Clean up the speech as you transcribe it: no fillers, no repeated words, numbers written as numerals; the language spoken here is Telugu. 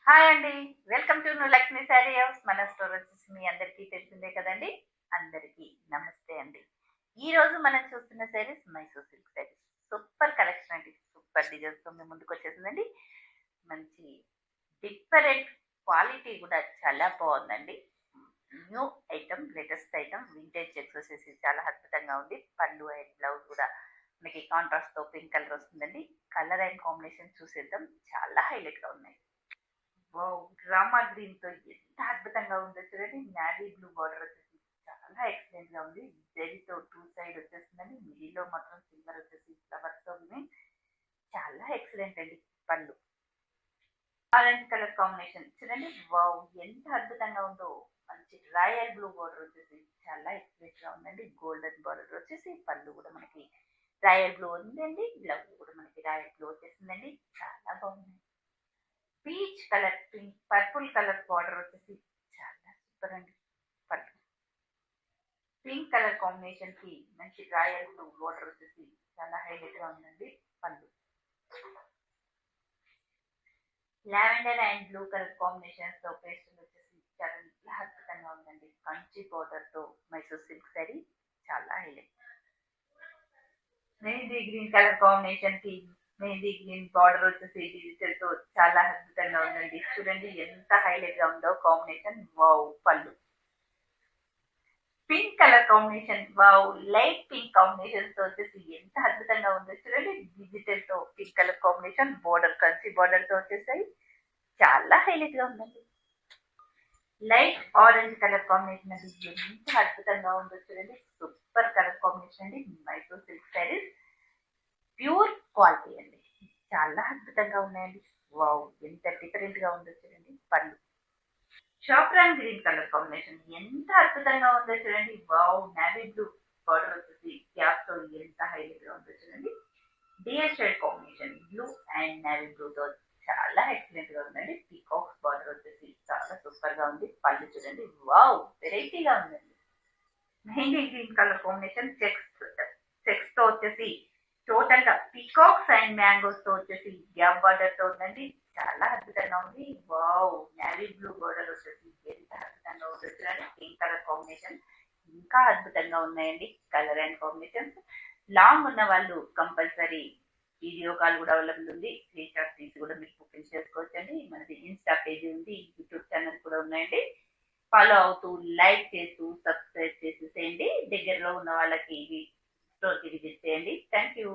హాయ్ అండి. Welcome to Lakshmi sari house. మన స్టోర్ వచ్చేసి మీ అందరికీ తెలిసిందే కదండి. అందరికీ నమస్తే అండి. ఈ రోజు మనం చూస్తున్న saris Mysore silk saris. Super collection అండి. సూపర్ డిజైన్స్ తో మీ ముందుకు వచ్చేసిందండి. మంచి డిఫరెంట్ క్వాలిటీ కూడా చాలా బాగుందండి. New item, latest item, vintage checks వచ్చేసి చాలా అద్భుతంగా ఉంది. పళ్ళు అండ్ బ్లౌజ్ కూడా మనకి కాంట్రాస్ట్ తో పింక్ కలర్ వస్తుందండి. కలర్ అండ్ కాంబినేషన్ చూసేద్దాం. చాలా హైలైట్ గా ఉన్నాయి. వావ్! రామా గ్రీన్‌తో ఎంత అద్భుతంగా ఉందో చూడండి. నేవీ బ్లూ బార్డర్ వచ్చేసి చాలా ఎక్సలెంట్‌గా ఉంది. జరీతో టూ సైడ్ వచ్చేస్తుందండి. మిడిల్‌లో మాత్రం సిల్వర్ వచ్చేసి ఫ్లవర్స్‌తోని చాలా ఎక్సలెంట్ అండి. పళ్ళు. ఆరెంజ్ కలర్ కాంబినేషన్ చూడండి. వావ్! ఎంత అద్భుతంగా ఉందో. మంచి రాయల్ బ్లూ బార్డర్ వచ్చేసి చాలా ఎక్సలెంట్‌గా ఉందండి. గోల్డెన్ బార్డర్ వచ్చేసి పళ్ళు కూడా మనకి రాయల్ బ్లూ ఉందండి. బ్లౌజ్ కూడా మనకి రాయల్ బ్లూ వచ్చేసిందండి. చాలా బాగుంది. Peach colour, pink, purple colour border వచ్చేసి చాలా సూపర్ అండి. పట్టు పింక్ కలర్ కాంబినేషన్ కి మంచి రాయల్ బ్లూ బార్డర్ వచ్చేసి చాలా హైలైట్ గా ఉందండి. పళ్ళు lavender and blue colour combination తో పేస్టల్ వచ్చేసి చాలా అద్భుతంగా ఉందండి. కంచి బార్డర్ తో మైసూర్ సిల్క్ సారీ చాలా highlight. Mehndi green colour combination కి మెహందీ గ్రీన్ బార్డర్ వచ్చేసి డిజిటల్ తో చాలా అద్భుతంగా ఉందండి. చూడండి ఎంత హైలైట్ గా ఉందో కాంబినేషన్. వావ్! పళ్ళు pink colour combination. Wow! Light pink combination తో వచ్చేసి ఎంత అద్భుతంగా ఉందో చూడండి. డిజిటల్ తో pink colour combination border, Kanchi border తో వచ్చేసాయి. చాలా హైలైట్ గా ఉందండి. లైట్ ఆరెంజ్ కలర్ కాంబినేషన్ అండి. ఎంత అద్భుతంగా ఉందో చూడండి. సూపర్ కలర్ కాంబినేషన్ అండి. Mysore silk saris pure quality అండి. చాలా అద్భుతంగా ఉన్నాయండి. వావ్! ఎంత డిఫరెంట్ గా ఉందో చూడండి. పళ్ళు షాప్రాన్ గ్రీన్ కలర్ కాంబినేషన్ ఎంత అద్భుతంగా ఉందో చూడండి. వావ్! నేవీ బ్లూ బార్డర్ వచ్చేసి గ్యాప్ తో ఎంత హైలైట్ గా ఉందో చూడండి. Dear shade combination blue and navy blue తో చాలా ఎక్సలెంట్ గా ఉందండి. పీకాక్స్ బార్డర్ వచ్చేసి చాలా సూపర్ గా ఉంది. పళ్ళు చూడండి. వావ్! వెరైటీగా ఉందండి. Mehndi green colour combination checks తో వచ్చేసి టోటల్ గా పీకాక్స్ అండ్ మ్యాంగోస్ తో వచ్చేసి గ్యాప్ బార్డర్ తో ఉందండి. చాలా అద్భుతంగా ఉంది. వావ్! నేవీ బ్లూ బార్డర్ వచ్చేసి ఎంత అద్భుతంగా ఉందో చూడండి. పింక్ కలర్ కాంబినేషన్ ఇంకా అద్భుతంగా ఉన్నాయండి. Colour and combinations. లాంగ్ ఉన్న వాళ్ళు కంపల్సరీ వీడియో కాల్ కూడా అవైలబుల్ ఉంది. స్క్రీన్ షాట్ తీసి కూడా మీరు బుకింగ్ చేసుకోవచ్చండి. మనది ఇన్స్టా పేజ్ ఉంది, యూట్యూబ్ ఛానల్ కూడా ఉన్నాయండి. ఫాలో అవుతూ లైక్ చేస్తూ సబ్స్క్రైబ్ చేసేసేయండి. దగ్గరలో ఉన్న వాళ్ళకి ఇవి స్టోర్కి విజిట్ చేయండి. Thank you.